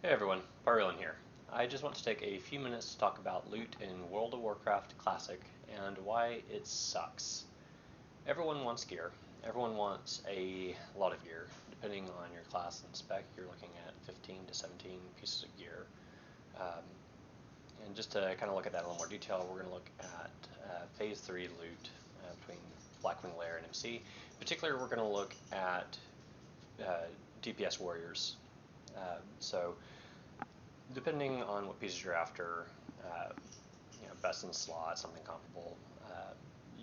Hey everyone, Pyrulen here. I just want to take a few minutes to talk about loot in World of Warcraft Classic and why it sucks. Everyone wants gear. Everyone wants a lot of gear. Depending on your class and spec, you're looking at 15 to 17 pieces of gear. Um, and just to kind of look at that in a little more detail, we're going to look at Phase 3 loot between Blackwing Lair and MC. In particular, we're going to look at DPS warriors. So depending on what pieces you're after, best in slot, something comparable,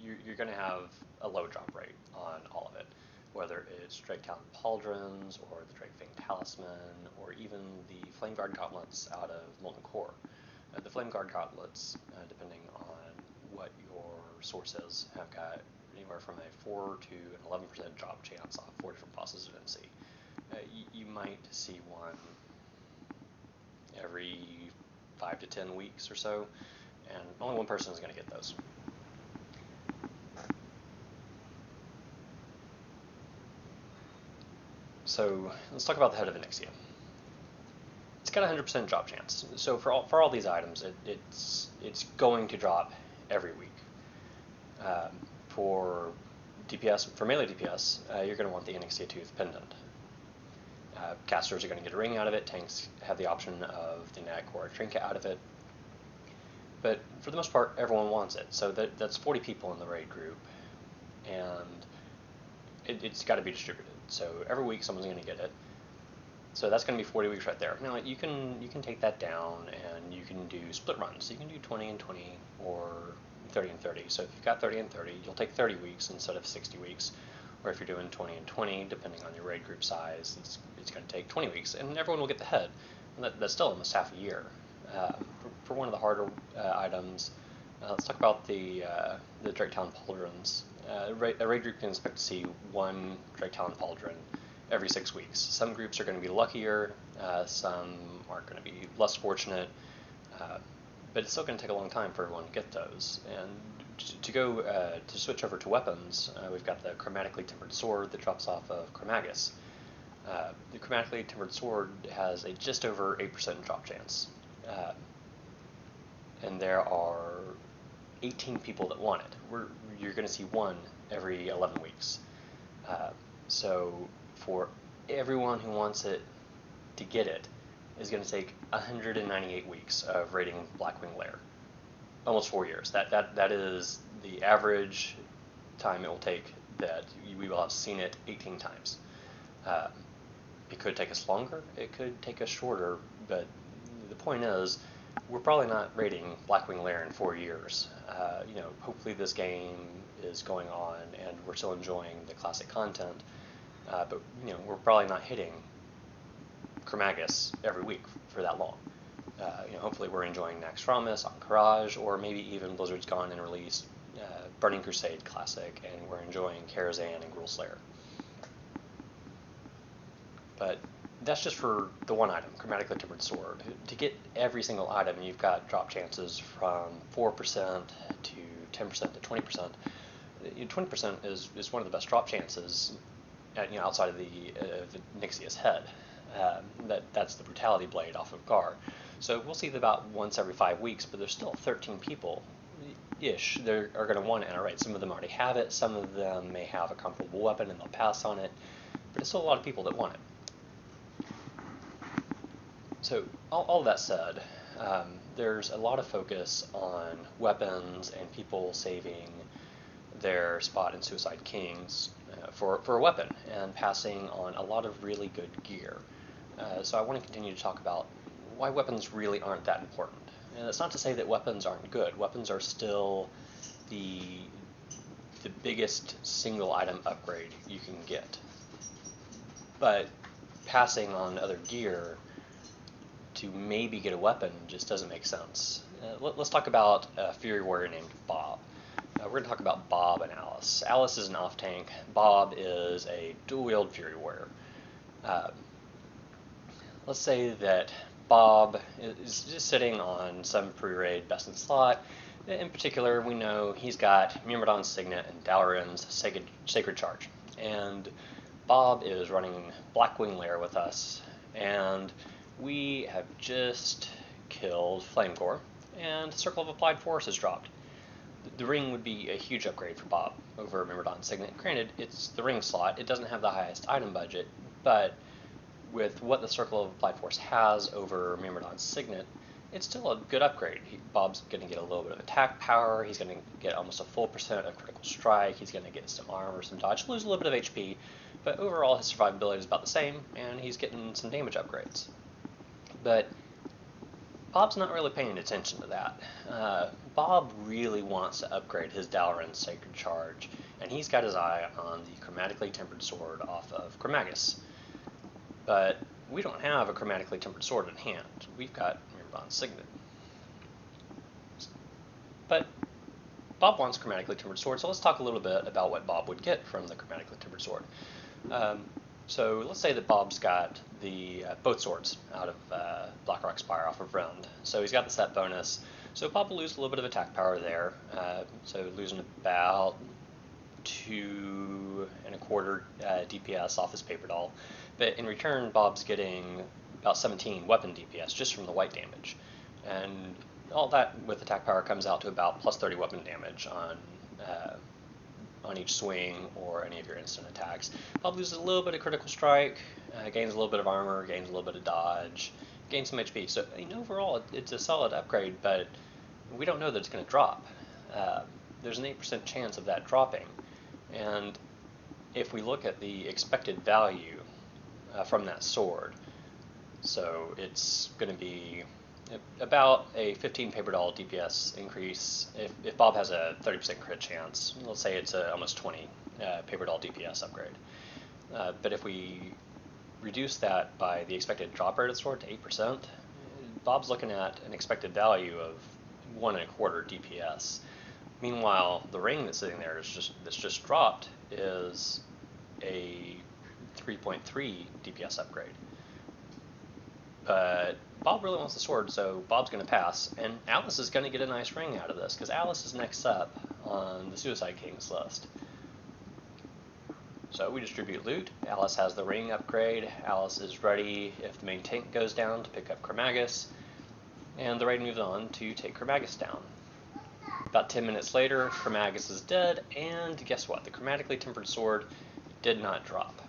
you're going to have a low drop rate on all of it, whether it's Drake Talon Pauldrons, or the Drake Fang Talisman, or even the Flame Guard Gauntlets out of Molten Core. The Flame Guard Gauntlets, depending on what your source is, have got anywhere from a 4 to an 11% drop chance off 4 different bosses at MC. You might see one every 5 to 10 weeks or so, and only one person is going to get those. So let's talk about the Head of Onyxia. It's got a 100% drop chance. So for all these items, it's going to drop every week. For DPS, for melee DPS, you're going to want the Onyxia Tooth Pendant. Casters are going to get a ring out of it. Tanks have the option of the neck or a trinket out of it. But for the most part, everyone wants it. So that's 40 people in the raid group, and it's got to be distributed. So every week someone's going to get it. So that's going to be 40 weeks right there. Now you can take that down and you can do split runs. So you can do 20 and 20 or 30 and 30. So if you've got 30 and 30, you'll take 30 weeks instead of 60 weeks. Or if you're doing 20 and 20, depending on your raid group size, it's going to take 20 weeks, and everyone will get the head. And that's still almost half a year. For one of the harder items, let's talk about the Drake Talon Pauldrons. A raid group can expect to see one Drake Talon Pauldron every 6 weeks. Some groups are going to be luckier, some are going to be less fortunate, but it's still going to take a long time for everyone to get those. And to switch over to weapons, we've got the Chromatically Tempered Sword that drops off of Chromagus. The Chromatically Tempered Sword has a just over 8% drop chance, and there are 18 people that want it. You're going to see one every 11 weeks. So for everyone who wants it to get it, is going to take 198 weeks of raiding Blackwing Lair. Almost 4 years. That is the average time it will take that we will have seen it 18 times. It could take us longer, it could take us shorter, but the point is, we're probably not raiding Blackwing Lair in 4 years. Hopefully this game is going on and we're still enjoying the classic content, but we're probably not hitting Chromagus every week for that long. Hopefully we're enjoying Naxxramas, Ahn'Qiraj, or maybe even Blizzard's gone and released Burning Crusade Classic, and we're enjoying Karazhan and Gruul Slayer. But that's just for the one item, Chromatically Tempered Sword. To get every single item, you've got drop chances from 4% to 10% to 20%. 20% is one of the best drop chances outside of the Nyxia's head. That's the Brutality Blade off of Gar. So we'll see that about once every 5 weeks, but there's still 13 people-ish that are going to want it in a raid. Some of them already have it, some of them may have a comparable weapon and they'll pass on it, but it's still a lot of people that want it. So all that said, there's a lot of focus on weapons and people saving their spot in Suicide Kings for a weapon and passing on a lot of really good gear. So I want to continue to talk about why weapons really aren't that important. And it's not to say that weapons aren't good. Weapons are still the biggest single item upgrade you can get. But passing on other gear to maybe get a weapon just doesn't make sense. Let's talk about a Fury Warrior named Bob. We're going to talk about Bob and Alice. Alice is an off-tank. Bob is a dual-wield Fury Warrior. Let's say that Bob is just sitting on some pre-raid best in slot. In particular, we know he's got Myrmidon's Signet and Dalaran's Sacred Charge. And Bob is running Blackwing Lair with us, and we have just killed Flamecore, and Circle of Applied Force has dropped. The ring would be a huge upgrade for Bob over Myrmidon Signet. Granted, it's the ring slot, it doesn't have the highest item budget, but with what the Circle of Applied Force has over Myrmidon Signet, it's still a good upgrade. Bob's going to get a little bit of attack power, he's going to get almost a full percent of critical strike, he's going to get some armor, some dodge, lose a little bit of HP, but overall his survivability is about the same, and he's getting some damage upgrades. But Bob's not really paying attention to that. Bob really wants to upgrade his Dalaran Sacred Charge, and he's got his eye on the Chromatically Tempered Sword off of Chromaggus. But we don't have a Chromatically Tempered Sword in hand. We've got Myrmidon Signet. But Bob wants a Chromatically Tempered Sword, so let's talk a little bit about what Bob would get from the Chromatically Tempered Sword. So let's say that Bob's got the both swords out of Blackrock Spire off of Rend. So he's got the set bonus. So Bob will lose a little bit of attack power there. So losing about 2.25 DPS off his paper doll. But in return, Bob's getting about 17 weapon DPS just from the white damage. And all that with attack power comes out to about plus 30 weapon damage on each swing or any of your instant attacks. Bob loses a little bit of critical strike, gains a little bit of armor, gains a little bit of dodge, gains some HP. So overall, it's a solid upgrade, but we don't know that it's going to drop. There's an 8% chance of that dropping. And if we look at the expected value from that sword, so it's going to be about a 15 paper doll DPS increase. If Bob has a 30% crit chance, let's say it's a almost 20 paper doll DPS upgrade. But if we reduce that by the expected drop rate of the sword to 8%, Bob's looking at an expected value of 1.25 DPS. Meanwhile, the ring that's sitting there that's just dropped is a 3.3 DPS upgrade. But Bob really wants the sword, so Bob's going to pass, and Alice is going to get a nice ring out of this, because Alice is next up on the Suicide Kings list. So we distribute loot, Alice has the ring upgrade, Alice is ready if the main tank goes down to pick up Chromaggus, and the raid moves on to take Chromaggus down. About 10 minutes later, Chromaggus is dead, and guess what? The Chromatically Tempered Sword did not drop.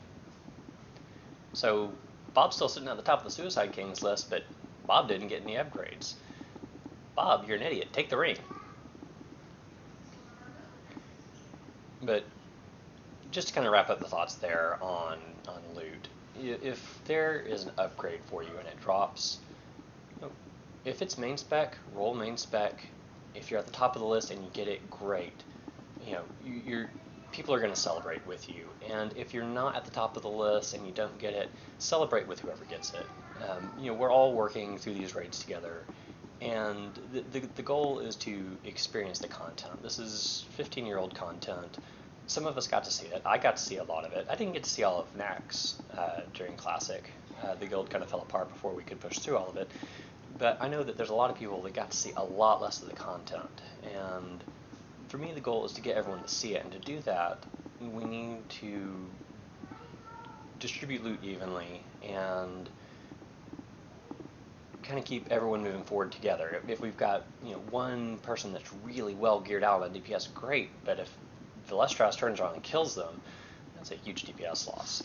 So Bob's still sitting at the top of the Suicide Kings list, but Bob didn't get any upgrades. Bob, you're an idiot. Take the ring. But just to kind of wrap up the thoughts there on loot, if there is an upgrade for you and it drops, if it's main spec, roll main spec. If you're at the top of the list and you get it, great. People are going to celebrate with you. And if you're not at the top of the list and you don't get it, celebrate with whoever gets it. We're all working through these raids together, and the goal is to experience the content. This is 15-year-old content. Some of us got to see it. I got to see a lot of it. I didn't get to see all of Nax during Classic. The guild kind of fell apart before we could push through all of it. But I know that there's a lot of people that got to see a lot less of the content, and for me the goal is to get everyone to see it, and to do that we need to distribute loot evenly and kind of keep everyone moving forward together. If we've got one person that's really well geared out on DPS, great, but if Velestras turns around and kills them, that's a huge DPS loss.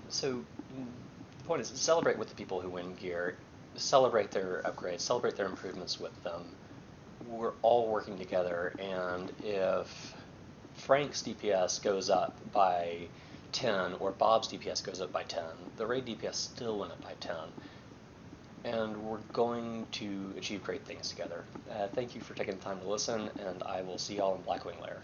So the point is, celebrate with the people who win gear, celebrate their upgrades, celebrate their improvements with them. We're all working together, and if Frank's DPS goes up by 10 or Bob's DPS goes up by 10, the raid DPS still went up by 10. And we're going to achieve great things together. Thank you for taking the time to listen, and I will see y'all in Blackwing Lair.